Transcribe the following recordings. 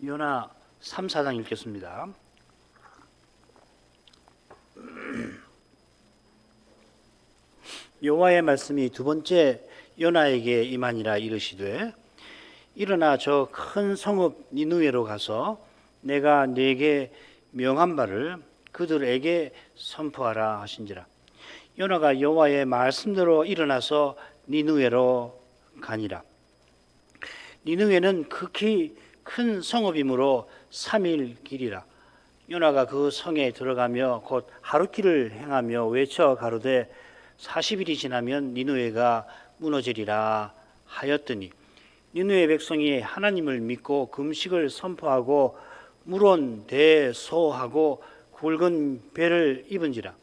요나 3, 4장 읽겠습니다. 여호와의 말씀이 두 번째 요나에게 임하니라 이르시되 일어나 저 큰 성읍 니느웨로 가서 내가 네게 명한 바를 그들에게 선포하라 하신지라. 요나가 여호와의 말씀대로 일어나서 니느웨로 가니라. 니느웨는 극히 큰 성읍이므로 3일 길이라. 요나가 그 성에 들어가며 곧 하룻길을 행하며 외쳐 가로되 40일이 지나면 니느웨가 무너지리라 하였더니 니느웨 백성이 하나님을 믿고 금식을 선포하고 물온 대소하고 굵은 배를 입은지라.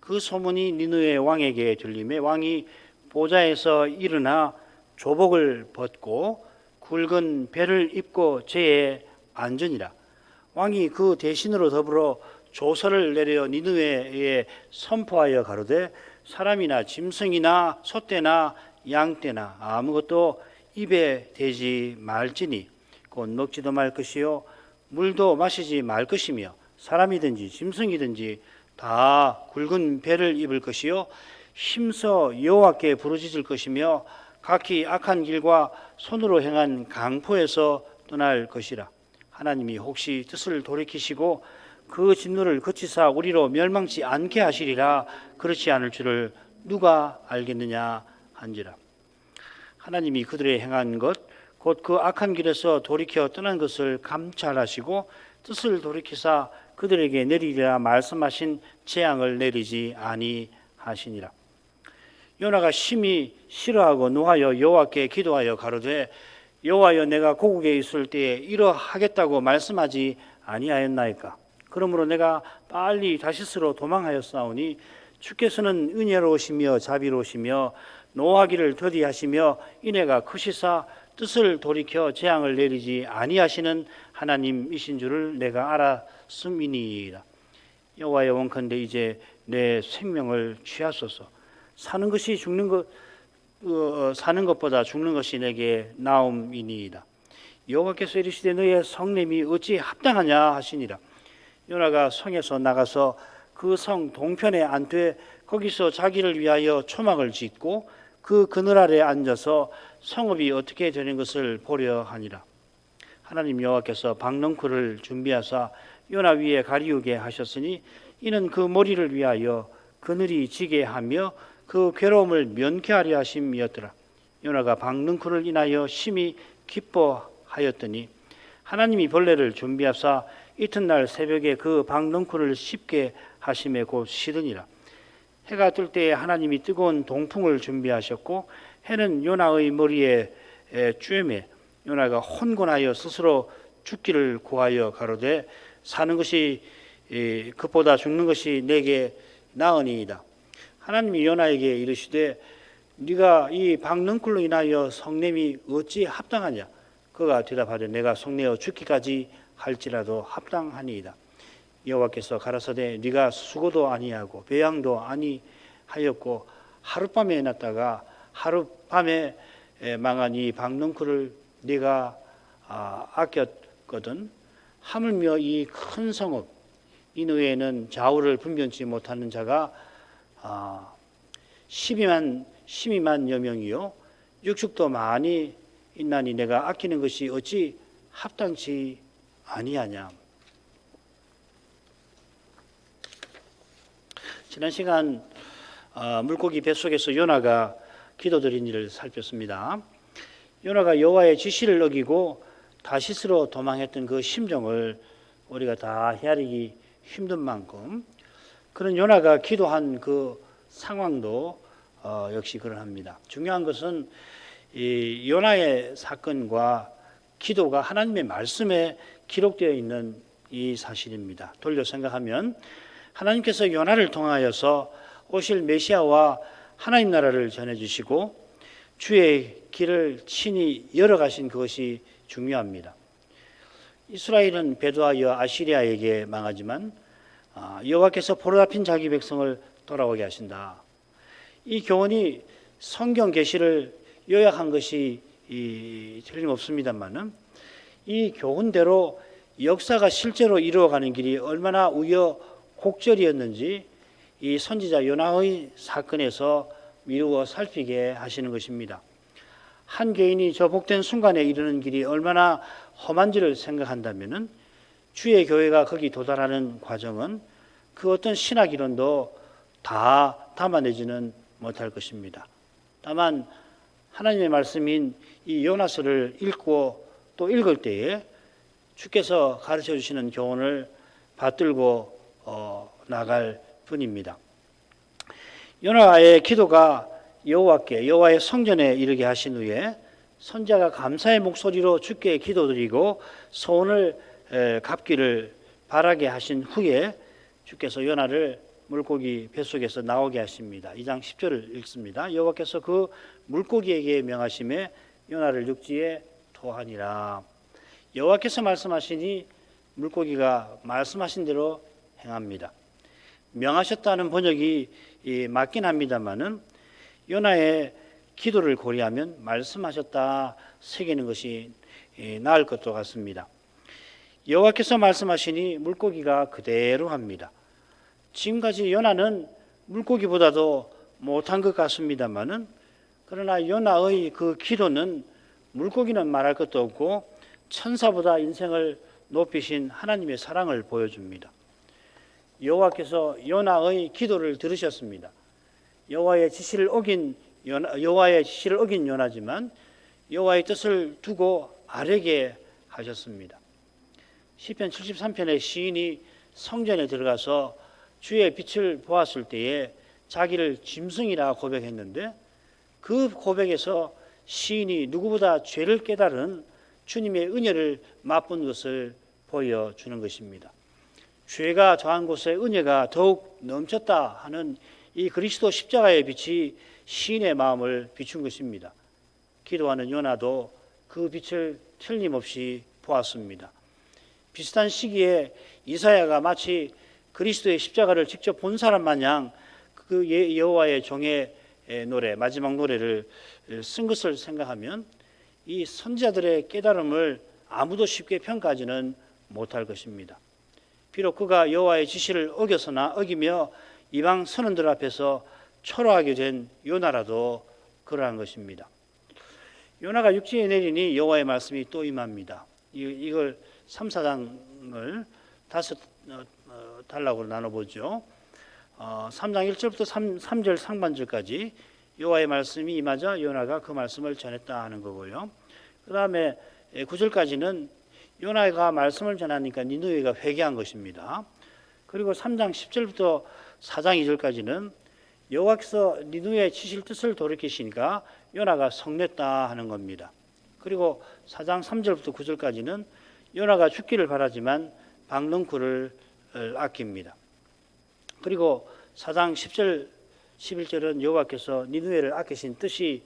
그 소문이 니느웨 왕에게 들리매 왕이 보좌에서 일어나 조복을 벗고 굵은 배를 입고 제에 앉으니라. 왕이 그 대신으로 더불어 조서를 내려 니느웨에 선포하여 가로되 사람이나 짐승이나 소떼나 양떼나 아무것도 입에 대지 말지니 곧 먹지도 말 것이요 물도 마시지 말 것이며 사람이든지 짐승이든지 다 굵은 배를 입을 것이요 힘써 여호와께 부르짖을 것이며 각기 악한 길과 손으로 행한 강포에서 떠날 것이라. 하나님이 혹시 뜻을 돌이키시고 그 진노를 그치사 우리로 멸망치 않게 하시리라. 그렇지 않을 줄을 누가 알겠느냐 한지라. 하나님이 그들의 행한 것 곧 그 악한 길에서 돌이켜 떠난 것을 감찰하시고 뜻을 돌이키사 그들에게 내리리라 말씀하신 재앙을 내리지 아니하시니라. 요나가 심히 싫어하고 노하여 여호와께 기도하여 가로되 여호와여 내가 고국에 있을 때에 이러하겠다고 말씀하지 아니하였나이까. 그러므로 내가 빨리 다시스로 도망하였사오니 주께서는 은혜로우시며 자비로우시며 노하기를 더디하시며 인애가 크시사 뜻을 돌이켜 재앙을 내리지 아니하시는 하나님이신 줄을 내가 알았음이니이다. 여호와여 원컨대 이제 내 생명을 취하소서. 사는 것보다 죽는 것이 내게 나음이니이다. 여호와께서 이르시되 너의 성냄이 어찌 합당하냐 하시니라. 요나가 성에서 나가서 그 성 동편에 안되 거기서 자기를 위하여 초막을 짓고 그 그늘 아래 앉아서 성읍이 어떻게 되는 것을 보려 하니라. 하나님 여호와께서 박넝쿨을 준비하사 요나 위에 가리우게 하셨으니 이는 그 머리를 위하여 그늘이 지게 하며 그 괴로움을 면케하려 하심이었더라. 요나가 박넝쿨을 인하여 심히 기뻐하였더니 하나님이 벌레를 준비하사 이튿날 새벽에 그 박넝쿨을 씹게 하심에 곧 시드니라. 해가 뜰 때에 하나님이 뜨거운 동풍을 준비하셨고 해는 요나의 머리에 쬐매 요나가 혼곤하여 스스로 죽기를 고하여 가로되 사는 것이 그보다 죽는 것이 내게 나으니이다. 하나님이 요나에게 이르시되 네가 이 박넝쿨로 인하여 성냄이 어찌 합당하냐. 그가 대답하되 내가 성내어 죽기까지 할지라도 합당하니이다. 여호와께서 가라사대 네가 수고도 아니하고 배양도 아니하였고 하룻밤에 해놨다가 하룻밤에 망한 이 박넝쿨을 네가 아꼈거든. 하물며 이 큰 성읍 니느웨에는 좌우를 분변치 못하는 자가 12만여 명이요 육축도 많이 있나니 내가 아끼는 것이 어찌 합당치 아니하냐. 지난 시간 물고기 뱃속에서 요나가 기도드린 일을 살폈습니다. 요나가 여호와의 지시를 어기고 다시스로 도망했던 그 심정을 우리가 다 헤아리기 힘든 만큼 그런 요나가 기도한 그 상황도 역시 그러합니다. 중요한 것은 이 요나의 사건과 기도가 하나님의 말씀에 기록되어 있는 이 사실입니다. 돌려 생각하면 하나님께서 요나를 통하여서 오실 메시아와 하나님 나라를 전해주시고 주의 길을 친히 열어가신 그것이 중요합니다. 이스라엘은 배도하여 아시리아에게 망하지만 여호와께서 포로잡힌 자기 백성을 돌아오게 하신다. 이 교훈이 성경 계시를 요약한 것이 틀림없습니다만은 이 교훈대로 역사가 실제로 이루어가는 길이 얼마나 우여곡절이었는지 이 선지자 요나의 사건에서 미루어 살피게 하시는 것입니다. 한 개인이 저 복된 순간에 이르는 길이 얼마나 험한지를 생각한다면 주의 교회가 거기 도달하는 과정은 그 어떤 신학 이론도 다 담아내지는 못할 것입니다. 다만 하나님의 말씀인 이 요나서를 읽고 또 읽을 때에 주께서 가르쳐 주시는 교훈을 받들고 나갈 뿐입니다. 요나의 기도가 여호와의 성전에 이르게 하신 후에 선지자가 감사의 목소리로 주께 기도드리고 소원을 갚기를 바라게 하신 후에 주께서 요나를 물고기 뱃속에서 나오게 하십니다. 2장 10절을 읽습니다. 여호와께서 그 물고기에게 명하심에 요나를 육지에 토하니라. 여호와께서 말씀하시니 물고기가 말씀하신 대로 행합니다. 명하셨다는 번역이 맞긴 합니다만은 요나의 기도를 고려하면 말씀하셨다 새기는 것이 나을 것도 같습니다. 여호와께서 말씀하시니 물고기가 그대로 합니다. 지금까지 요나는 물고기보다도 못한 것 같습니다만은 그러나 요나의 그 기도는 물고기는 말할 것도 없고 천사보다 인생을 높이신 하나님의 사랑을 보여줍니다. 여호와께서 요나의 기도를 들으셨습니다. 여호와의 지시를 어긴 요나지만 여호와의 뜻을 두고 아뢰게 하셨습니다. 시편 73편의 시인이 성전에 들어가서 주의 빛을 보았을 때에 자기를 짐승이라 고백했는데 그 고백에서 시인이 누구보다 죄를 깨달은 주님의 은혜를 맛본 것을 보여주는 것입니다. 죄가 더한 곳에 은혜가 더욱 넘쳤다 하는 이 그리스도 십자가의 빛이 시인의 마음을 비춘 것입니다. 기도하는 요나도 그 빛을 틀림없이 보았습니다. 비슷한 시기에 이사야가 마치 그리스도의 십자가를 직접 본 사람 마냥 그 여호와의 종의 노래, 마지막 노래를 쓴 것을 생각하면 이 선지자들의 깨달음을 아무도 쉽게 평가하지는 못할 것입니다. 비록 그가 여호와의 지시를 어기며 이방 선원들 앞에서 초라하게 된 요나라도 그러한 것입니다. 요나가 육지에 내리니 여호와의 말씀이 또 임합니다. 이걸 3, 4장을 다섯 단락으로 나눠보죠. 3장 1절부터 3절 상반절까지 여호와의 말씀이 임하자 요나가 그 말씀을 전했다 하는 거고요. 그 다음에 9절까지는 요나가 말씀을 전하니까 니느웨가 회개한 것입니다. 그리고 3장 10절부터 4장 2절까지는 여호와께서 니느웨에 치실 뜻을 돌이키시니까 요나가 성냈다 하는 겁니다. 그리고 4장 3절부터 9절까지는 요나가 죽기를 바라지만 박능쿨을 아낍니다. 그리고 4장 10절 11절은 여호와께서 니느웨를 아끼신 뜻이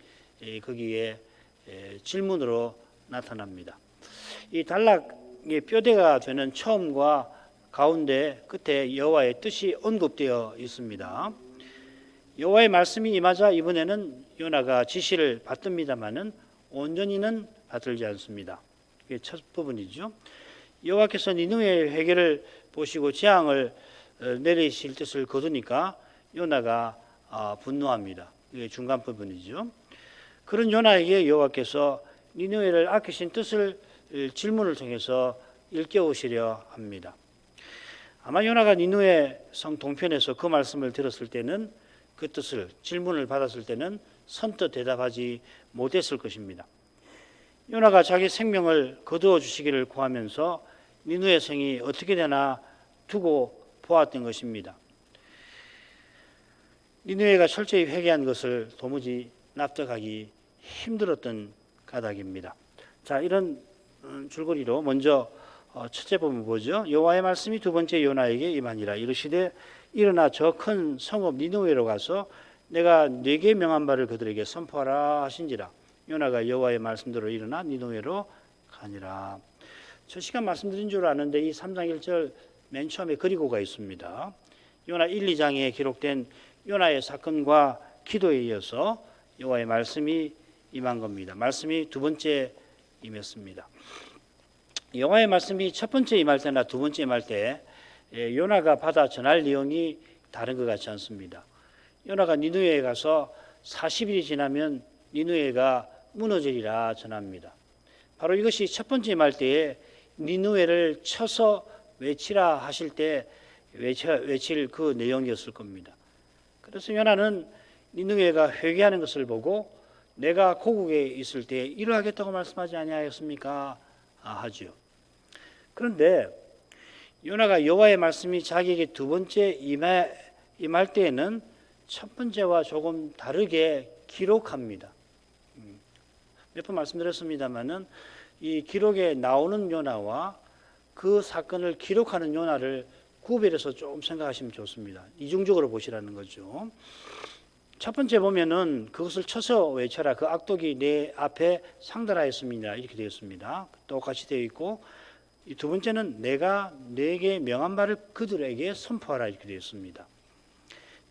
거기에 질문으로 나타납니다. 이 단락의 뼈대가 되는 처음과 가운데 끝에 여호와의 뜻이 언급되어 있습니다. 여호와의 말씀이 임하자 이번에는 요나가 지시를 받듭니다마는 온전히는 받들지 않습니다. 이게 첫 부분이죠. 여호와께서 니느웨의 회개를 보시고 재앙을 내리실 뜻을 거두니까 요나가 분노합니다. 이게 중간 부분이죠. 그런 요나에게 여호와께서 니느웨를 아끼신 뜻을 질문을 통해서 일깨우시려 합니다. 아마 요나가 니느웨 성 동편에서 그 말씀을 들었을 때는 그 뜻을 질문을 받았을 때는 선뜻 대답하지 못했을 것입니다. 요나가 자기 생명을 거두어 주시기를 구하면서 니느웨 성이 어떻게 되나 두고 보았던 것입니다. 니느웨가 철저히 회개한 것을 도무지 납득하기 힘들었던 가닥입니다. 자, 이런 줄거리로 먼저 첫째 부분 보죠. 여호와의 말씀이 두 번째 요나에게 임하니라. 이르시되 일어나 저 큰 성읍 니느웨로 가서 내가 네게 명한 바를 그들에게 선포하라 하신지라. 요나가 여호와의 말씀대로 일어나 니느웨로 가니라. 저 시간 말씀드린 줄 아는데 이 3장 1절 맨 처음에 그리고가 있습니다. 요나 1, 2장에 기록된 요나의 사건과 기도에 이어서 여호와의 말씀이 임한 겁니다. 말씀이 두 번째 임했습니다. 여호와의 말씀이 첫 번째 임할 때나 두 번째 임할 때 요나가 받아 전할 내용이 다른 것 같지 않습니다. 요나가 니느웨에 가서 40일이 지나면 니느웨가 무너지리라 전합니다. 바로 이것이 첫 번째 임할 때에 니느웨를 쳐서 외치라 하실 때 외칠 그 내용이었을 겁니다. 그래서 요나는 니느웨가 회개하는 것을 보고 내가 고국에 있을 때 이러하겠다고 말씀하지 아니하였습니까? 하지요. 그런데 요나가 여호와의 말씀이 자기에게 두 번째 임할 때에는 첫 번째와 조금 다르게 기록합니다. 몇 번 말씀드렸습니다마는 이 기록에 나오는 요나와 그 사건을 기록하는 요나를 구별해서 좀 생각하시면 좋습니다. 이중적으로 보시라는 거죠. 첫 번째 보면은 그것을 쳐서 외쳐라. 그 악독이 내 앞에 상달하였습니다. 이렇게 되어 있습니다. 똑같이 되어 있고, 이 두 번째는 내가 내게 명한 바를 그들에게 선포하라. 이렇게 되어 있습니다.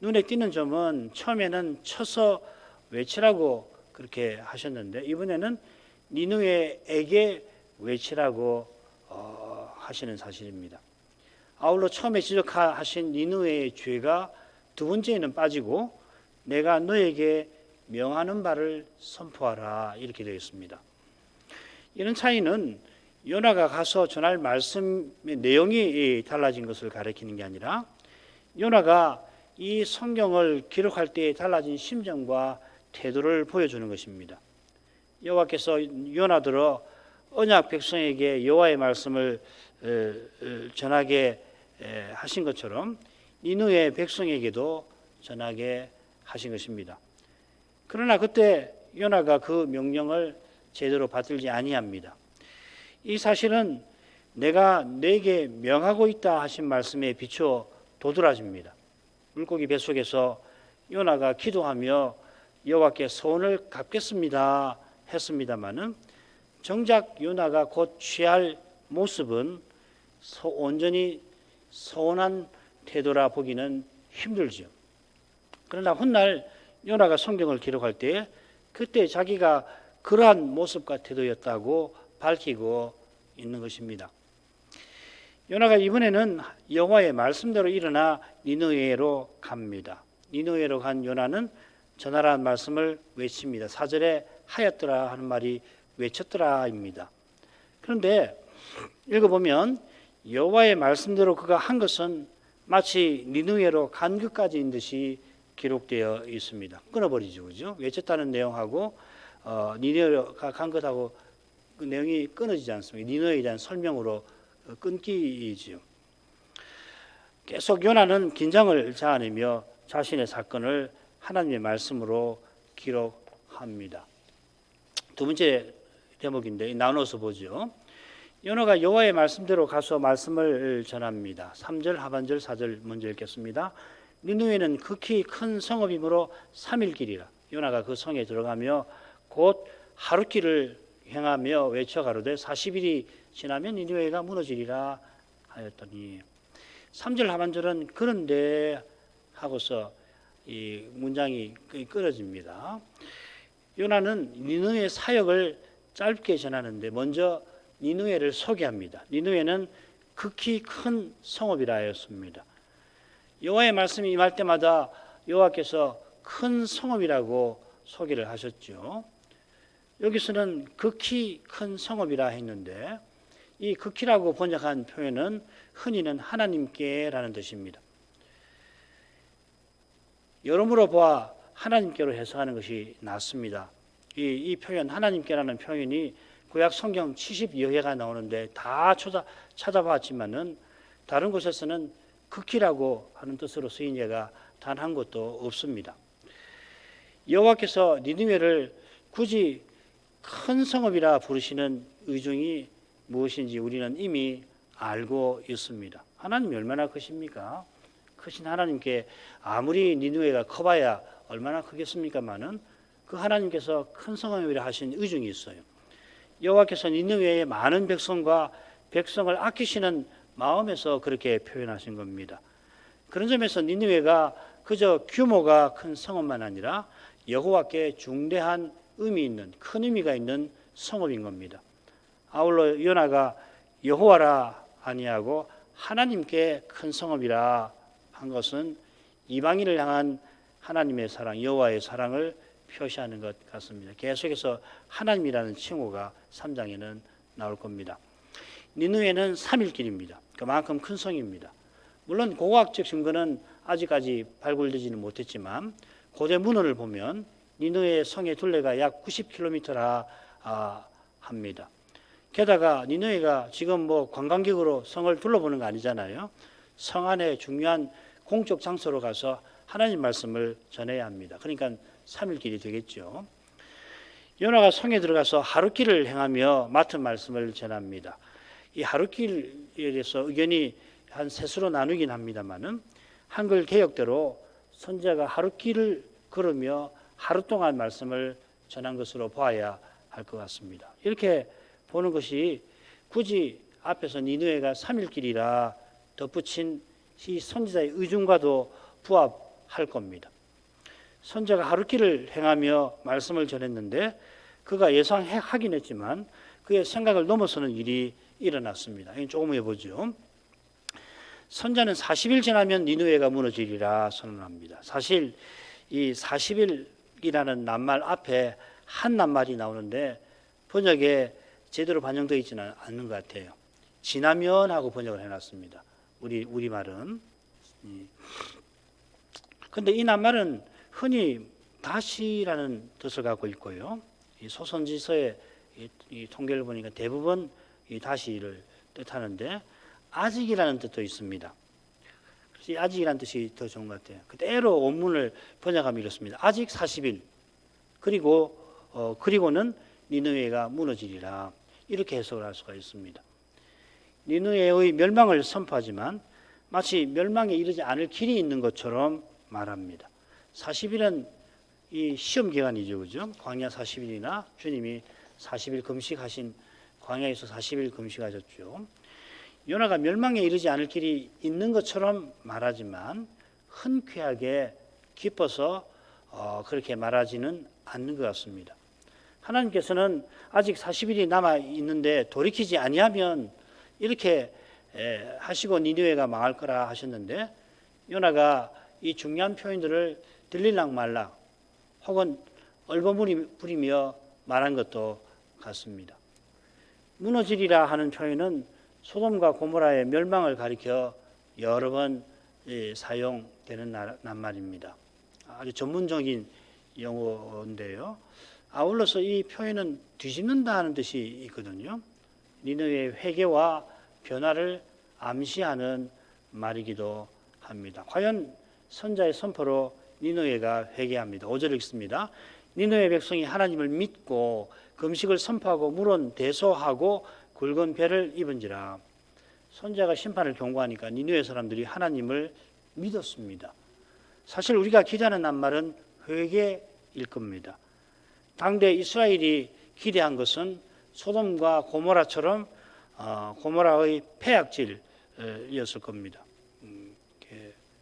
눈에 띄는 점은 처음에는 쳐서 외치라고 그렇게 하셨는데 이번에는 니느웨에게 외치라고 하시는 사실입니다. 아울러 처음에 지적하신 니느웨의 죄가 두 번째에는 빠지고 내가 너에게 명하는 바를 선포하라 이렇게 되어 있습니다. 이런 차이는 요나가 가서 전할 말씀의 내용이 달라진 것을 가리키는 게 아니라 요나가 이 성경을 기록할 때 달라진 심정과 태도를 보여주는 것입니다. 여호와께서 요나들어 언약 백성에게 여호와의 말씀을 전하게 하신 것처럼 니느웨 백성에게도 전하게 하신 것입니다. 그러나 그때 요나가 그 명령을 제대로 받들지 아니합니다. 이 사실은 내가 내게 명하고 있다 하신 말씀에 비추어 도드라집니다. 물고기 뱃속에서 요나가 기도하며 여호와께 소원을 갚겠습니다 했습니다마는 정작 요나가 곧 취할 모습은 온전히 서운한 태도라 보기는 힘들죠. 그러나 훗날 요나가 성경을 기록할 때 그때 자기가 그러한 모습과 태도였다고 밝히고 있는 것입니다. 요나가 이번에는 여호와의 말씀대로 일어나 니느웨로 갑니다. 니느웨로 간 요나는 전하라는 말씀을 외칩니다. 4절에 하였더라 하는 말이 외쳤더라입니다. 그런데 읽어보면 여호와의 말씀대로 그가 한 것은 마치 니느웨로 간 것까지인 듯이 기록되어 있습니다. 끊어버리죠, 그죠? 외쳤다는 내용하고 니느웨로 간 것하고 그 내용이 끊어지지 않습니다. 니느웨에 대한 설명으로 끊기지요. 계속 요나는 긴장을 자아내며 자신의 사건을 하나님의 말씀으로 기록합니다. 두 번째 대목인데 나눠서 보죠. 요나가 여호와의 말씀대로 가서 말씀을 전합니다. 3절 하반절 4절 먼저 읽겠습니다. 니느웨는 극히 큰 성읍이므로 3일 길이라. 요나가 그 성에 들어가며 곧 하루길을 행하며 외쳐 가로되 40일이 지나면 니느웨가 무너지리라 하였더니 3절 하반절은 그런데 하고서 이 문장이 끊어집니다. 요나는 니느웨 사역을 짧게 전하는데 먼저 니느웨를 소개합니다. 니느웨는 극히 큰 성읍이라 하였습니다. 여호와의 말씀이 임할 때마다 여호와께서 큰 성읍이라고 소개를 하셨죠. 여기서는 극히 큰 성읍이라 했는데 이 극히라고 번역한 표현은 흔히는 하나님께라는 뜻입니다. 여러모로 보아 하나님께로 해석하는 것이 낫습니다. 이 표현 하나님께라는 표현이 구약 성경 70여 회가 나오는데 다 찾아봤지만은 다른 곳에서는 극히라고 하는 뜻으로 쓰인 예가 단 한 곳도 없습니다. 여호와께서 니느웨를 굳이 큰 성읍이라 부르시는 의중이 무엇인지 우리는 이미 알고 있습니다. 하나님이 얼마나 크십니까? 크신 하나님께 아무리 니느웨가 커봐야 얼마나 크겠습니까마는 그 하나님께서 큰 성읍이라 하신 의중이 있어요. 여호와께서 니느웨의 많은 백성과 백성을 아끼시는 마음에서 그렇게 표현하신 겁니다. 그런 점에서 니느웨가 그저 규모가 큰 성읍만 아니라 여호와께 중대한 의미 있는 큰 의미가 있는 성읍인 겁니다. 아울러 요나가 여호와라 아니하고 하나님께 큰 성읍이라 한 것은 이방인을 향한 하나님의 사랑, 여호와의 사랑을 표시하는 것 같습니다. 계속해서 하나님이라는 칭호가 3장에는 나올 겁니다. 니느웨는 3일 길입니다. 그만큼 큰 성입니다. 물론 고고학적 증거는 아직까지 발굴되지는 못했지만 고대 문헌을 보면 니느웨 성의 둘레가 약 90km라 합니다. 게다가 니느웨가 지금 관광객으로 성을 둘러보는 거 아니잖아요. 성 안에 중요한 공적 장소로 가서 하나님 말씀을 전해야 합니다. 그러니까 3일 길이 되겠죠. 요나가 성에 들어가서 하룻길을 행하며 맡은 말씀을 전합니다. 이 하룻길에 대해서 의견이 한 셋으로 나누긴 합니다만은 한글 개역대로 선지자가 하룻길을 걸으며 하루 동안 말씀을 전한 것으로 봐야 할 것 같습니다. 이렇게 보는 것이 굳이 앞에서 니느웨가 3일 길이라 덧붙인 이 선지자의 의중과도 부합할 겁니다. 선지자가 하룻길을 행하며 말씀을 전했는데 그가 예상하긴 했지만 그의 생각을 넘어서는 일이 일어났습니다. 조금 해보죠. 선지자는 40일 지나면 니느웨가 무너지리라 선언합니다. 사실 이 40일이라는 낱말 앞에 한 낱말이 나오는데 번역에 제대로 반영되어 있지는 않는 것 같아요. 지나면 하고 번역을 해놨습니다. 우리말은. 그런데 이 낱말은 흔히 다시라는 뜻을 갖고 있고요. 이 소선지서의 이 통계를 보니까 대부분 이 다시를 뜻하는데 아직이라는 뜻도 있습니다. 그래서 이 아직이라는 뜻이 더 좋은 것 같아요. 그대로 원문을 번역하면 이렇습니다. 아직 40일 그리고는 니느웨가 무너지리라 이렇게 해석을 할 수가 있습니다. 니느웨의 멸망을 선포하지만 마치 멸망에 이르지 않을 길이 있는 것처럼 말합니다. 40일은 이 시험 기간이죠, 그죠? 광야 40일이나 주님이 40일 금식하신 광야에서 40일 금식하셨죠. 요나가 멸망에 이르지 않을 길이 있는 것처럼 말하지만 흔쾌하게 기뻐서 그렇게 말하지는 않는 것 같습니다. 하나님께서는 아직 40일이 남아 있는데 돌이키지 아니하면 이렇게 하시고 니느웨가 망할 거라 하셨는데 요나가 이 중요한 표현들을 들릴락 말락 혹은 얼버무리며 말한 것도 같습니다. 무너지리라 하는 표현은 소돔과 고모라의 멸망을 가리켜 여러 번 사용되는 낱말입니다. 아주 전문적인 용어인데요. 아울러서 이 표현은 뒤집는다 하는 뜻이 있거든요. 니느웨의 회개와 변화를 암시하는 말이기도 합니다. 과연 선자의 선포로 니느웨가 회개합니다. 5절 읽습니다. 니느웨 백성이 하나님을 믿고 금식을 선포하고 물은 대소하고 굵은 배를 입은지라. 선자가 심판을 경고하니까 니느웨 사람들이 하나님을 믿었습니다. 사실 우리가 기대하는 낱말은 회개일 겁니다. 당대 이스라엘이 기대한 것은 소돔과 고모라처럼 고모라의 폐악질이었을 겁니다.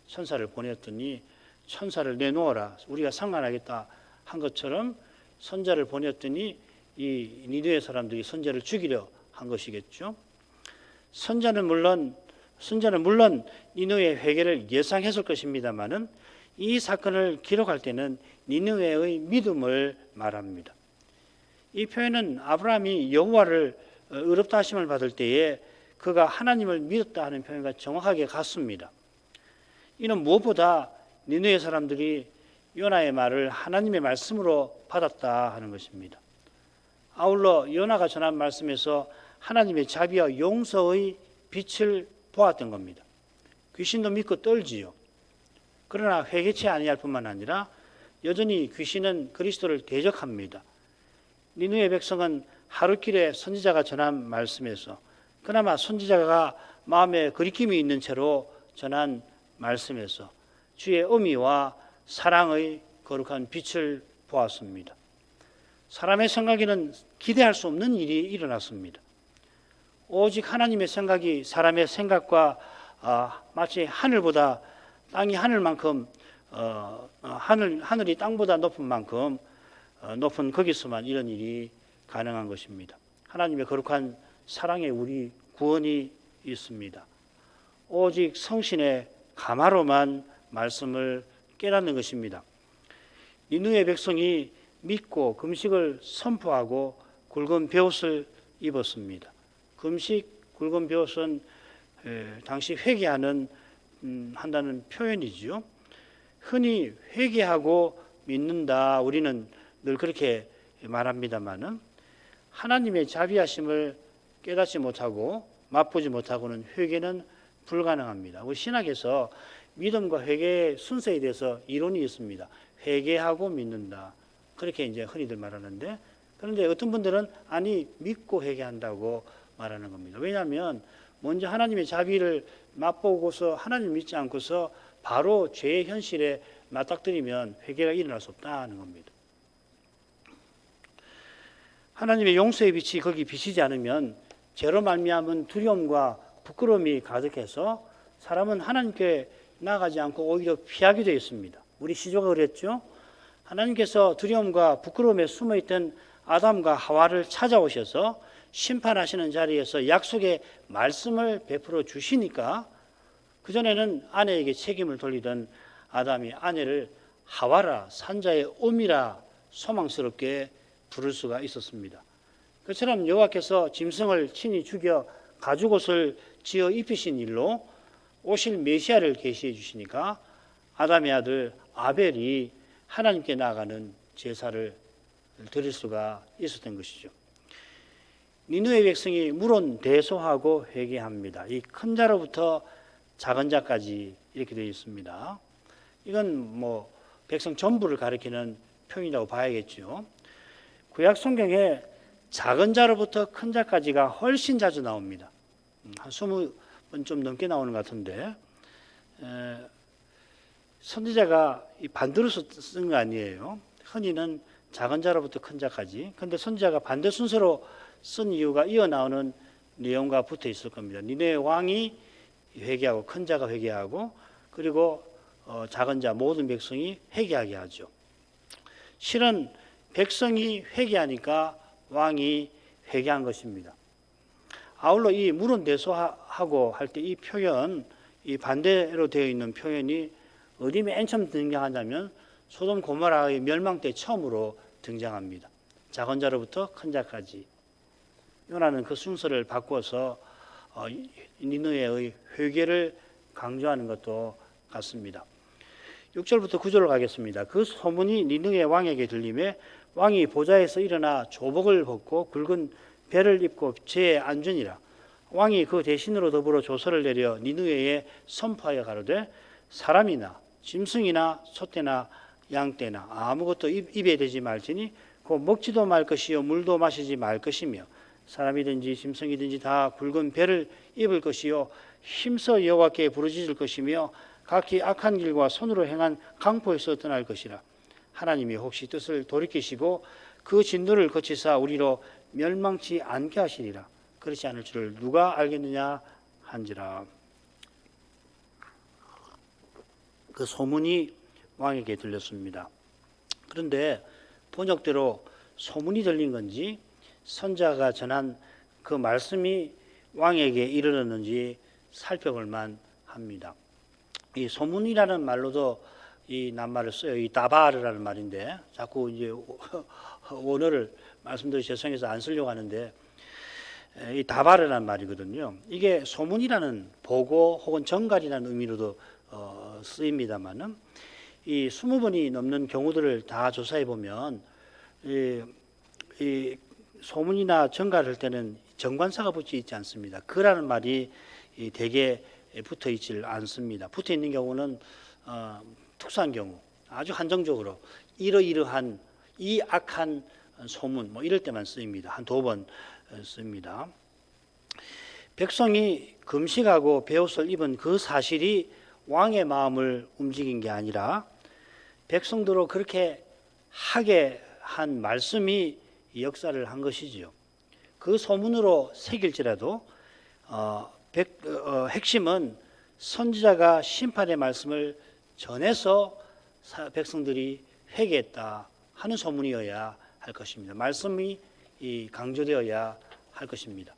천사를 보냈더니 천사를 내놓아라 우리가 상관하겠다 한 것처럼 선자를 보냈더니 이 니느웨 사람들이 선자를 죽이려 한 것이겠죠. 선자는 물론 니느웨의 회개를 예상했을 것입니다만은 이 사건을 기록할 때는 니느웨의 믿음을 말합니다. 이 표현은 아브라함이 여호와를 의롭다 하심을 받을 때에 그가 하나님을 믿었다 하는 표현과 정확하게 같습니다. 이는 무엇보다 니느웨 사람들이 요나의 말을 하나님의 말씀으로 받았다 하는 것입니다. 아울러 요나가 전한 말씀에서 하나님의 자비와 용서의 빛을 보았던 겁니다. 귀신도 믿고 떨지요. 그러나 회개치 아니할 뿐만 아니라 여전히 귀신은 그리스도를 대적합니다. 니느웨 백성은 하룻길에 선지자가 전한 말씀에서 그나마 선지자가 마음에 그리낌이 있는 채로 전한 말씀에서 주의 의미와 사랑의 거룩한 빛을 보았습니다. 사람의 생각에는 기대할 수 없는 일이 일어났습니다. 오직 하나님의 생각이 사람의 생각과 마치 하늘보다 땅이 하늘만큼 하늘이 땅보다 높은 만큼 높은 거기서만 이런 일이 가능한 것입니다. 하나님의 거룩한 사랑에 우리 구원이 있습니다. 오직 성신의 감화로만 말씀을 깨닫는 것입니다. 니느웨 백성이 믿고 금식을 선포하고 굵은 베옷을 입었습니다. 금식, 굵은 베옷은 당시 회개하는 한다는 표현이지요. 흔히 회개하고 믿는다, 우리는 늘 그렇게 말합니다만은 하나님의 자비하심을 깨닫지 못하고 맛보지 못하고는 회개는 불가능합니다. 우리 신학에서 믿음과 회개의 순서에 대해서 이론이 있습니다. 회개하고 믿는다, 그렇게 이제 흔히들 말하는데, 그런데 어떤 분들은 아니 믿고 회개한다고 말하는 겁니다. 왜냐하면 먼저 하나님의 자비를 맛보고서 하나님 믿지 않고서 바로 죄의 현실에 맞닥뜨리면 회개가 일어날 수 없다는 겁니다. 하나님의 용서의 빛이 거기 비치지 않으면 죄로 말미암은 두려움과 부끄러움이 가득해서 사람은 하나님께 나아가지 않고 오히려 피하게 되어 있습니다. 우리 시조가 그랬죠. 하나님께서 두려움과 부끄러움에 숨어있던 아담과 하와를 찾아오셔서 심판하시는 자리에서 약속의 말씀을 베풀어 주시니까 그전에는 아내에게 책임을 돌리던 아담이 아내를 하와라, 산자의 엄이라 소망스럽게 부를 수가 있었습니다. 그처럼 여호와께서 짐승을 친히 죽여 가죽옷을 지어 입히신 일로 오실 메시아를 계시해 주시니까 아담의 아들 아벨이 하나님께 나아가는 제사를 드릴 수가 있었던 것이죠. 니느웨 백성이 물론 대소하고 회개합니다. 이 큰 자로부터 작은 자까지 이렇게 되어 있습니다. 이건 뭐 백성 전부를 가리키는 표현이라고 봐야겠죠. 구약 성경에 작은 자로부터 큰 자까지가 훨씬 자주 나옵니다. 한 20번 좀 넘게 나오는 것 같은데, 선지자가 반대로 쓴 거 아니에요. 흔히는 작은 자로부터 큰 자까지. 그런데 선지자가 반대 순서로 쓴 이유가 이어 나오는 내용과 붙어 있을 겁니다. 니네 왕이 회개하고 큰 자가 회개하고 그리고 작은 자 모든 백성이 회개하게 하죠. 실은 백성이 회개하니까 왕이 회개한 것입니다. 아울러 이 물은 대소하고 할 때 이 표현, 이 반대로 되어 있는 표현이 어디 맨 처음 등장하냐면 소돔 고모라의 멸망 때 처음으로 등장합니다. 작은 자로부터 큰 자까지. 요나는 그 순서를 바꿔서 니느웨의 회개를 강조하는 것도 같습니다. 6절부터 9절로 가겠습니다. 그 소문이 니느웨 왕에게 들림에 왕이 보좌에서 일어나 조복을 벗고 굵은 베를 입고 제에 앉으니라. 왕이 그 대신으로 더불어 조서를 내려 니느웨에 선포하여 가로되 사람이나 짐승이나 소떼나 양떼나 아무것도 입에 대지 말지니 곧 먹지도 말 것이요 물도 마시지 말 것이며 사람이든지 짐승이든지 다 굵은 배를 입을 것이요 힘써 여호와께 부르짖을 것이며 각기 악한 길과 손으로 행한 강포에서 떠날 것이라. 하나님이 혹시 뜻을 돌이키시고 그 진노를 거치사 우리로 멸망치 않게 하시리라. 그렇지 않을 줄을 누가 알겠느냐 한지라. 그 소문이 왕에게 들렸습니다. 그런데 번역대로 소문이 들린 건지 선자가 전한 그 말씀이 왕에게 이르렀는지 살펴볼만 합니다. 이 소문이라는 말로도 이 낱말을 써요. 이 다바르라는 말인데 자꾸 이제 원어를 말씀드려 죄송해서 안 쓰려고 하는데 이 다바르라는 말이거든요. 이게 소문이라는 보고 혹은 정갈이라는 의미로도 쓰입니다만은 이 20번이 넘는 경우들을 다 조사해 보면 이 소문이나 정갈할 때는 정관사가 붙어 있지 않습니다. 그라는 말이 대개 붙어 있질 않습니다. 붙어 있는 경우는 특수한 경우, 아주 한정적으로 이러이러한 이 악한 소문 뭐 이럴 때만 쓰입니다. 한 2번 씁니다. 백성이 금식하고 베옷을 입은 그 사실이 왕의 마음을 움직인 게 아니라 백성들로 그렇게 하게 한 말씀이 역사를 한 것이지요. 그 소문으로 새길지라도 핵심은 선지자가 심판의 말씀을 전해서 백성들이 회개했다 하는 소문이어야 할 것입니다. 말씀이 강조되어야 할 것입니다.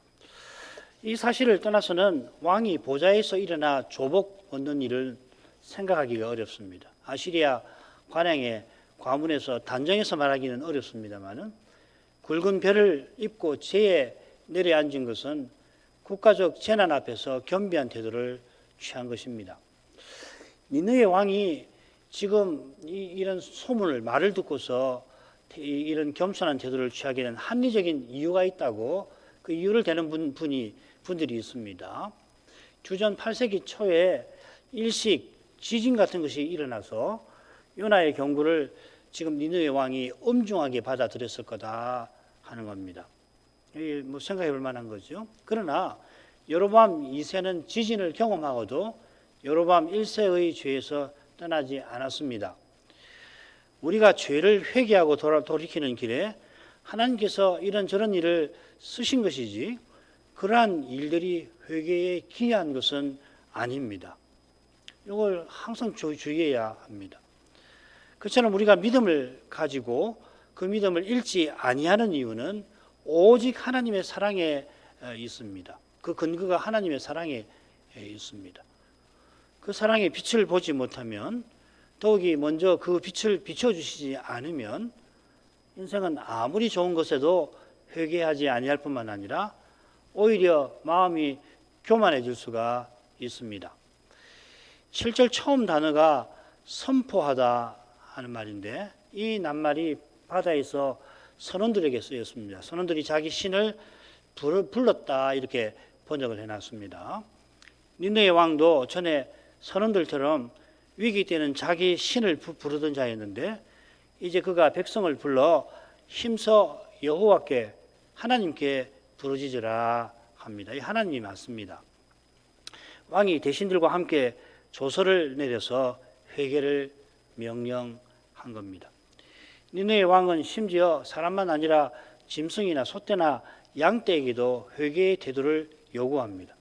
이 사실을 떠나서는 왕이 보좌에서 일어나 조복 얻는 일을 생각하기가 어렵습니다. 아시리아 관양의 과문에서 단정해서 말하기는 어렵습니다만은 굵은 별을 입고 제에 내려앉은 것은 국가적 재난 앞에서 겸비한 태도를 취한 것입니다. 니느웨 왕이 지금 이런 소문을 말을 듣고서 이런 겸손한 태도를 취하게 된 합리적인 이유가 있다고 그 이유를 대는 분들이 있습니다. 주전 8세기 초에 일식 지진 같은 것이 일어나서 요나의 경고를 지금 니느웨 왕이 엄중하게 받아들였을 거다 하는 겁니다. 뭐 생각해 볼 만한 거죠. 그러나 여로보암 2세는 지진을 경험하고도 여로보암 1세의 죄에서 떠나지 않았습니다. 우리가 죄를 회개하고 돌이키는 길에 하나님께서 이런저런 일을 쓰신 것이지 그러한 일들이 회개에 기이한 것은 아닙니다. 이걸 항상 주의해야 합니다. 그처럼 우리가 믿음을 가지고 그 믿음을 잃지 아니하는 이유는 오직 하나님의 사랑에 있습니다. 그 근거가 하나님의 사랑에 있습니다. 그 사랑의 빛을 보지 못하면 더욱이 먼저 그 빛을 비춰주시지 않으면 인생은 아무리 좋은 것에도 회개하지 아니할 뿐만 아니라 오히려 마음이 교만해질 수가 있습니다. 7절 처음 단어가 선포하다 하는 말인데 이 낱말이 바다에서 선원들에게 쓰였습니다. 선원들이 자기 신을 불렀다 이렇게 번역을 해놨습니다. 니느웨 왕도 전에 선원들처럼 위기 때는 자기 신을 부르던 자였는데 이제 그가 백성을 불러 힘써 여호와께 하나님께 부르짖으라 합니다. 이 하나님이 맞습니다. 왕이 대신들과 함께 조서를 내려서 회개를 명령한 겁니다. 니느웨 왕은 심지어 사람만 아니라 짐승이나 소떼나 양떼에게도 회개의 태도를 요구합니다.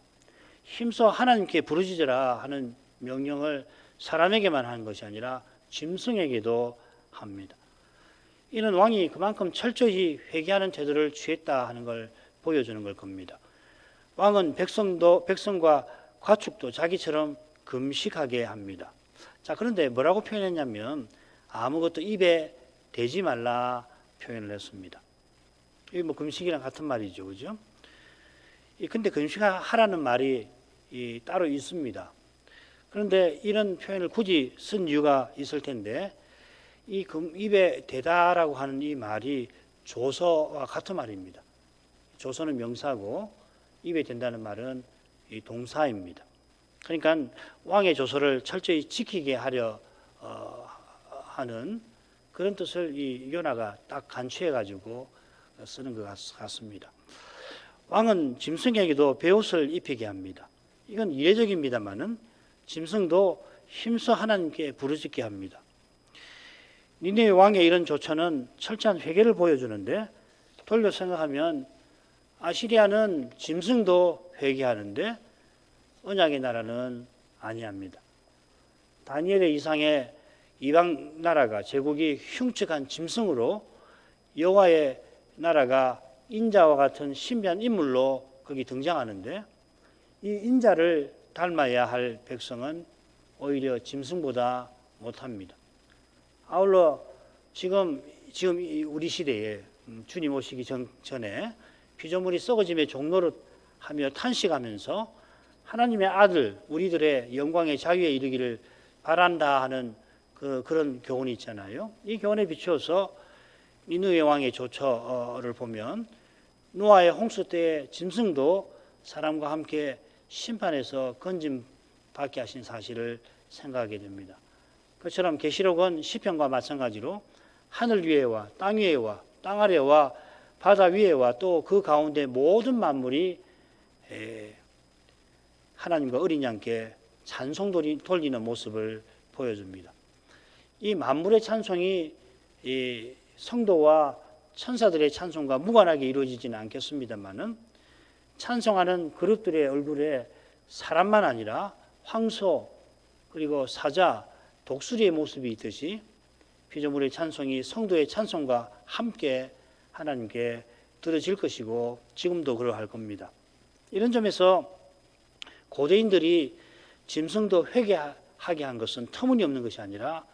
힘써 하나님께 부르짖으라 하는 명령을 사람에게만 하는 것이 아니라 짐승에게도 합니다. 이는 왕이 그만큼 철저히 회개하는 태도를 취했다 하는 걸 보여주는 걸 겁니다. 왕은 백성과 가축도 자기처럼 금식하게 합니다. 자, 그런데 뭐라고 표현했냐면 아무것도 입에 대지 말라 표현을 했습니다. 이게 뭐 금식이랑 같은 말이죠, 그죠? 근데 금식하라는 말이 따로 있습니다. 그런데 이런 표현을 굳이 쓴 이유가 있을 텐데 이 입에 대다라고 하는 이 말이 조서와 같은 말입니다. 조서는 명사고 입에 댄다는 말은 이 동사입니다. 그러니까 왕의 조서를 철저히 지키게 하려 하는 그런 뜻을 이 요나가 딱 간추해 가지고 쓰는 것 같습니다. 왕은 짐승에게도 베옷을 입히게 합니다. 이건 이례적입니다만은 짐승도 힘써 하나님께 부르짖게 합니다. 니느웨 왕의 이런 조처는 철저한 회개를 보여주는데 돌려 생각하면 아시리아는 짐승도 회개하는데 언약의 나라는 아니합니다. 다니엘의 이상의 이방 나라가 제국이 흉측한 짐승으로 여호와의 나라가 인자와 같은 신비한 인물로 거기 등장하는데 이 인자를 닮아야 할 백성은 오히려 짐승보다 못합니다. 아울러 지금 우리 시대에 주님 오시기 전에 피조물이 썩어짐의 종노릇 하며 탄식하면서 하나님의 아들 우리들의 영광의 자유에 이르기를 바란다 하는 그런 교훈이 있잖아요. 이 교훈에 비추어서 니느웨 왕의 조처를 보면 노아의 홍수 때에 짐승도 사람과 함께 심판에서 건짐받게 하신 사실을 생각하게 됩니다. 그처럼 계시록은 시편과 마찬가지로 하늘 위에와 땅 위에와 땅 아래와 바다 위에와 또 그 가운데 모든 만물이 하나님과 어린 양께 찬송 돌리는 모습을 보여줍니다. 이 만물의 찬송이 이 성도와 천사들의 찬송과 무관하게 이루어지지는 않겠습니다만은 찬송하는 그룹들의 얼굴에 사람만 아니라 황소 그리고 사자, 독수리의 모습이 있듯이 피조물의 찬송이 성도의 찬송과 함께 하나님께 들어질 것이고 지금도 그러할 겁니다. 이런 점에서 고대인들이 짐승도 회개하게 한 것은 터무니없는 것이 아니라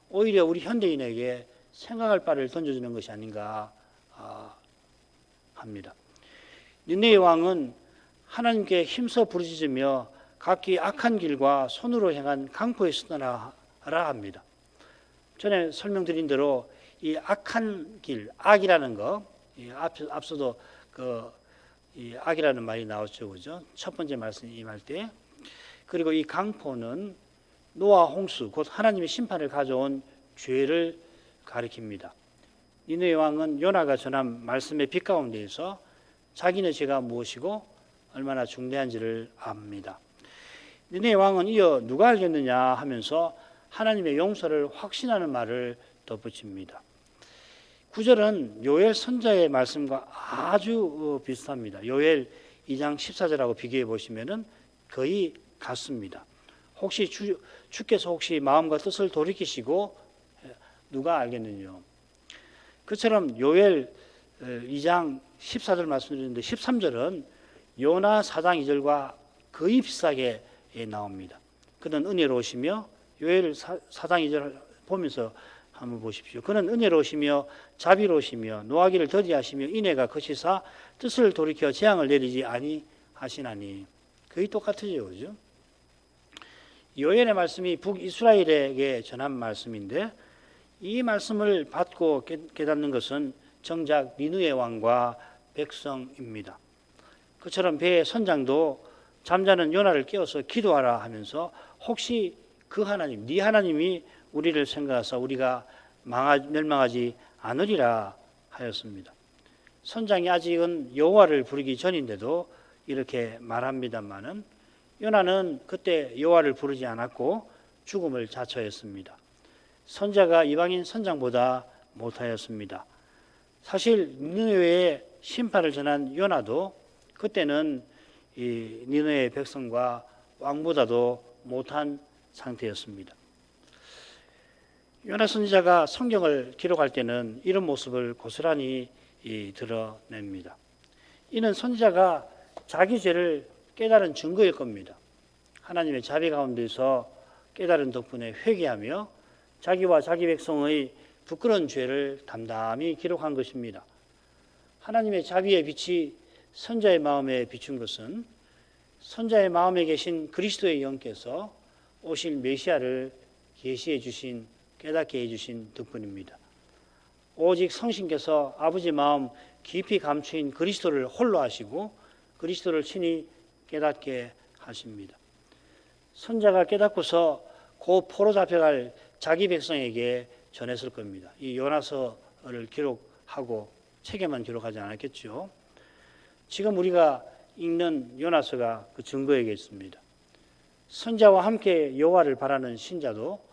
오히려 우리 현대인에게 생각할 바를 던져주는 것이 아닌가 합니다. 니느웨 왕은 하나님께 힘써 부르짖으며 각기 악한 길과 손으로 행한 강포에 서더라 합니다. 전에 설명드린 대로 이 악한 길, 악이라는 거, 앞서도 이 악이라는 말이 나왔죠, 그죠? 첫 번째 말씀 임할 때. 그리고 이 강포는 노아 홍수, 곧 하나님의 심판을 가져온 죄를 가리킵니다. 니느웨 왕은 요나가 전한 말씀의 빛 가운데에서 자기의 죄가 무엇이고 얼마나 중대한지를 압니다. 니느웨 왕은 이어 누가 알겠느냐 하면서 하나님의 용서를 확신하는 말을 덧붙입니다. 9절은 요엘 선자의 말씀과 아주 비슷합니다. 요엘 2장 14절하고 비교해 보시면은 거의 같습니다. 혹시 주께서 혹시 마음과 뜻을 돌이키시고 누가 알겠느냐. 그처럼 요엘 2장 14절 말씀드렸는데 13절은 요나 4장 2절과 거의 비슷하게 나옵니다. 그는 은혜로우시며 요엘 4장 2절 보면서 한번 보십시오. 그는 은혜로우시며 자비로우시며 노하기를 더디하시며 인애가 거치사 뜻을 돌이켜 재앙을 내리지 아니하시나니 거의 똑같으죠, 그죠? 요엘의 말씀이 북이스라엘에게 전한 말씀인데 이 말씀을 받고 깨닫는 것은 정작 니느웨 왕과 백성입니다. 그처럼 배의 선장도 잠자는 요나를 깨워서 기도하라 하면서 혹시 그 하나님, 네 하나님이 우리를 생각하사 우리가 멸망하지 않으리라 하였습니다. 선장이 아직은 여호와를 부르기 전인데도 이렇게 말합니다마는 요나는 그때 여호와를 부르지 않았고 죽음을 자처했습니다. 선자가 이방인 선장보다 못하였습니다. 사실 니느웨의 심판을 전한 요나도 그때는 이 니느웨 백성과 왕보다도 못한 상태였습니다. 요나 선지자가 성경을 기록할 때는 이런 모습을 고스란히 드러냅니다. 이는 선지자가 자기 죄를 깨달은 증거일 겁니다. 하나님의 자비 가운데서 깨달은 덕분에 회개하며 자기와 자기 백성의 부끄러운 죄를 담담히 기록한 것입니다. 하나님의 자비의 빛이 선자의 마음에 비춘 것은 선자의 마음에 계신 그리스도의 영께서 오실 메시아를 계시해 주신, 깨닫게 해주신 덕분입니다. 오직 성신께서 아버지 마음 깊이 감추인 그리스도를 홀로 하시고 그리스도를 친히 깨닫게 하십니다. 선자가 깨닫고서 그 포로 잡혀갈 자기 백성에게 전했을 겁니다. 이 요나서를 기록하고 책에만 기록하지 않았겠죠. 지금 우리가 읽는 요나서가 그 증거이겠습니다. 선자와 함께 여호와를 바라는 신자도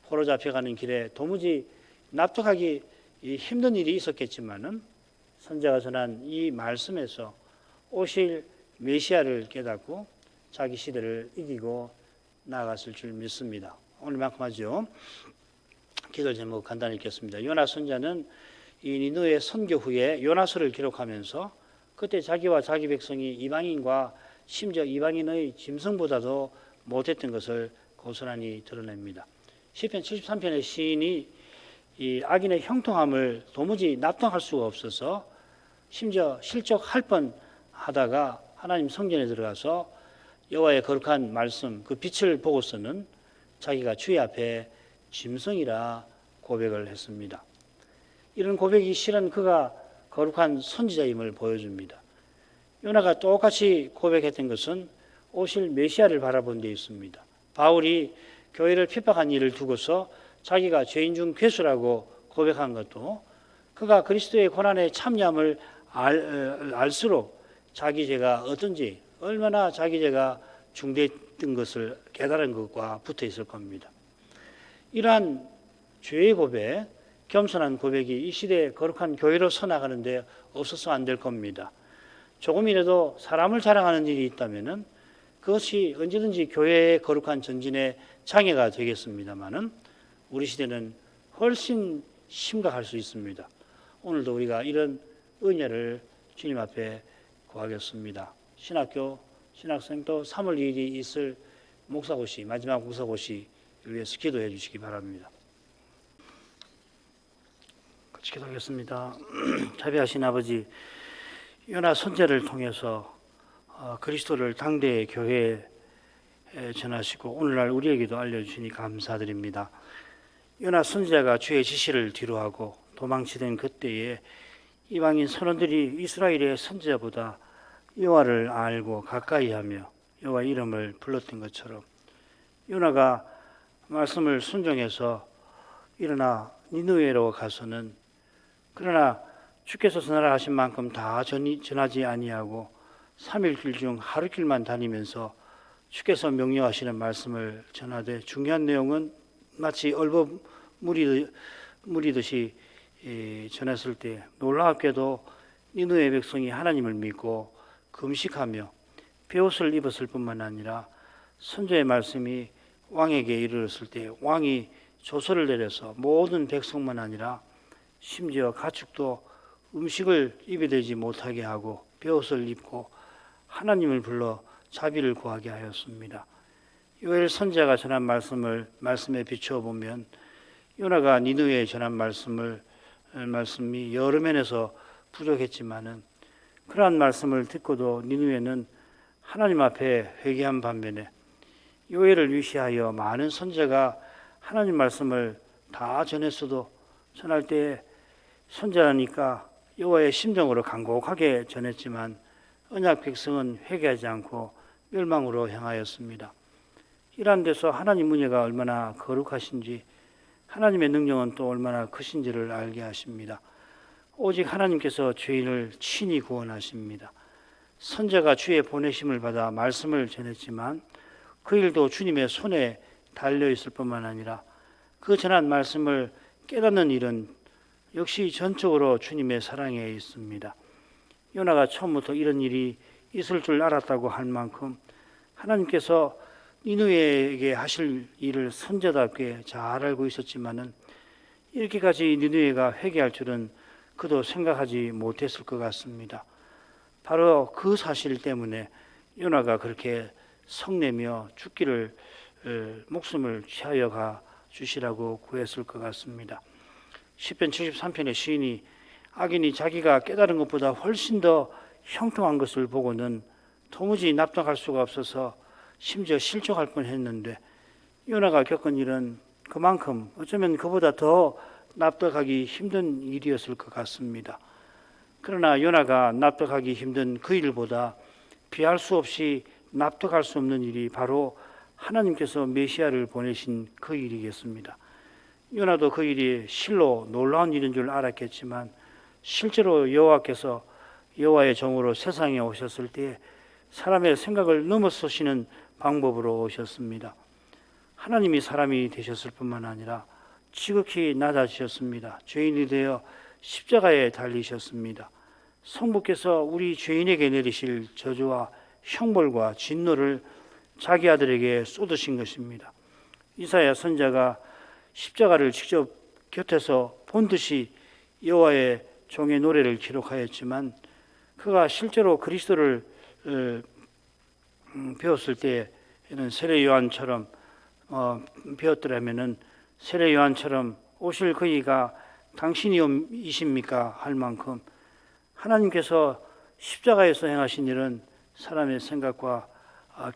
포로 잡혀가는 길에 도무지 납득하기 힘든 일이 있었겠지만은 선자가 전한 이 말씀에서 오실 메시아를 깨닫고 자기 시대를 이기고 나아갔을 줄 믿습니다. 오늘만큼 하죠. 기도 제목 간단히 읽겠습니다. 요나 선자는 이 니느웨 선교 후에 요나서를 기록하면서 그때 자기와 자기 백성이 이방인과 심지어 이방인의 짐승보다도 못했던 것을 고스란히 드러냅니다. 시편 73편의 시인이 이 악인의 형통함을 도무지 납득할 수가 없어서 심지어 실족할 뻔하다가 하나님 성전에 들어가서 여호와의 거룩한 말씀 그 빛을 보고서는 자기가 주의 앞에 짐승이라 고백을 했습니다. 이런 고백이 실은 그가 거룩한 선지자임을 보여줍니다. 요나가 똑같이 고백했던 것은 오실 메시아를 바라본 데 있습니다. 바울이 교회를 핍박한 일을 두고서 자기가 죄인 중 괴수라고 고백한 것도 그가 그리스도의 고난에 참여함을 알수록 자기 죄가 어떤지 얼마나 자기 죄가 중대했던 것을 깨달은 것과 붙어 있을 겁니다. 이러한 죄의 고백, 겸손한 고백이 이 시대에 거룩한 교회로 서나가는데 없어서 안 될 겁니다. 조금이라도 사람을 자랑하는 일이 있다면 그것이 언제든지 교회의 거룩한 전진에 장애가 되겠습니다마는 우리 시대는 훨씬 심각할 수 있습니다. 오늘도 우리가 이런 은혜를 주님 앞에 구하겠습니다. 신학생 또 3월 2일이 있을 목사고시, 마지막 목사고시를 위해서 기도해 주시기 바랍니다. 같이 기도하겠습니다. 자비하신 아버지, 요나 선제를 통해서 그리스도를 당대의 교회에 전하시고 오늘날 우리에게도 알려주시니 감사드립니다. 요나 선지자가 주의 지시를 뒤로하고 도망치던 그때에 이방인 선원들이 이스라엘의 선지자보다 여호와를 알고 가까이하며 여호와 이름을 불렀던 것처럼 요나가 말씀을 순종해서 일어나 니느웨로 가서는 그러나 주께서 전하라 하신 만큼 다 전하지 아니하고 3일 길 중 하루 길만 다니면서 주께서 명령하시는 말씀을 전하되 중요한 내용은 마치 얼법 무리듯이 전했을 때 놀랍게도 니느웨 백성이 하나님을 믿고 금식하며 베옷을 입었을 뿐만 아니라 선지의 말씀이 왕에게 이르렀을 때 왕이 조서를 내려서 모든 백성만 아니라 심지어 가축도 음식을 입에 대지 못하게 하고 베옷을 입고 하나님을 불러 자비를 구하게 하였습니다. 요엘 선지자가 전한 말씀에 비추어 보면 요나가 니느웨에 전한 말씀이 여러 면에서 부족했지만은 그러한 말씀을 듣고도 니느웨는 하나님 앞에 회개한 반면에 요엘을 위시하여 많은 선지자가 하나님 말씀을 다 전했어도 전할 때 선지자니까 여호와의 심정으로 간곡하게 전했지만 언약 백성은 회개하지 않고 멸망으로 향하였습니다. 이러한 데서 하나님 은혜가 얼마나 거룩하신지 하나님의 능력은 또 얼마나 크신지를 알게 하십니다. 오직 하나님께서 죄인을 친히 구원하십니다. 선지자가 주의 보내심을 받아 말씀을 전했지만 그 일도 주님의 손에 달려있을 뿐만 아니라 그 전한 말씀을 깨닫는 일은 역시 전적으로 주님의 사랑에 있습니다. 요나가 처음부터 이런 일이 있을 줄 알았다고 할 만큼 하나님께서 니느웨에게 하실 일을 선지자답게 잘 알고 있었지만은 이렇게까지 니느웨가 회개할 줄은 그도 생각하지 못했을 것 같습니다. 바로 그 사실 때문에 요나가 그렇게 성내며 죽기를 목숨을 취하여 가 주시라고 구했을 것 같습니다. 시편 73편의 시인이 악인이 자기가 깨달은 것보다 훨씬 더 형통한 것을 보고는 도무지 납득할 수가 없어서 심지어 실족할 뻔했는데 요나가 겪은 일은 그만큼 어쩌면 그보다 더 납득하기 힘든 일이었을 것 같습니다. 그러나 요나가 납득하기 힘든 그 일보다 비할 수 없이 납득할 수 없는 일이 바로 하나님께서 메시아를 보내신 그 일이겠습니다. 요나도 그 일이 실로 놀라운 일인 줄 알았겠지만 실제로 여호와께서 여호와의 종으로 세상에 오셨을 때 사람의 생각을 넘어서시는 방법으로 오셨습니다. 하나님이 사람이 되셨을 뿐만 아니라 지극히 낮아지셨습니다. 죄인이 되어 십자가에 달리셨습니다. 성부께서 우리 죄인에게 내리실 저주와 형벌과 진노를 자기 아들에게 쏟으신 것입니다. 이사야 선지자가 십자가를 직접 곁에서 본 듯이 여호와의 종의 노래를 기록하였지만 그가 실제로 그리스도를 배웠을 때에는 세례 요한처럼 배웠더라면은 세례 요한처럼 오실 그이가 당신이십니까 할 만큼 하나님께서 십자가에서 행하신 일은 사람의 생각과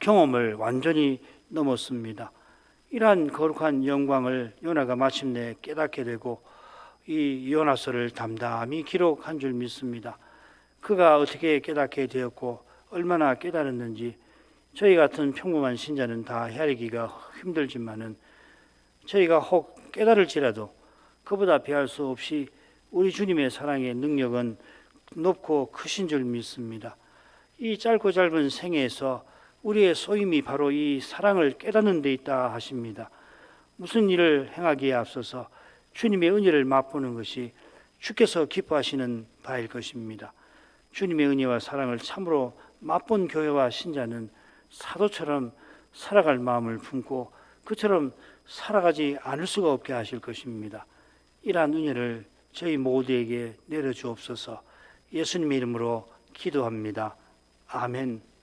경험을 완전히 넘었습니다. 이러한 거룩한 영광을 요나가 마침내 깨닫게 되고 이 요나서를 담담히 기록한 줄 믿습니다. 그가 어떻게 깨닫게 되었고 얼마나 깨달았는지 저희 같은 평범한 신자는 다 헤아리기가 힘들지만은 저희가 혹 깨달을지라도 그보다 비할 수 없이 우리 주님의 사랑의 능력은 높고 크신 줄 믿습니다. 이 짧고 짧은 생애에서 우리의 소임이 바로 이 사랑을 깨닫는 데 있다 하십니다. 무슨 일을 행하기에 앞서서 주님의 은혜를 맛보는 것이 주께서 기뻐하시는 바일 것입니다. 주님의 은혜와 사랑을 참으로 맛본 교회와 신자는 사도처럼 살아갈 마음을 품고 그처럼 살아가지 않을 수가 없게 하실 것입니다. 이러한 은혜를 저희 모두에게 내려주옵소서. 예수님의 이름으로 기도합니다. 아멘.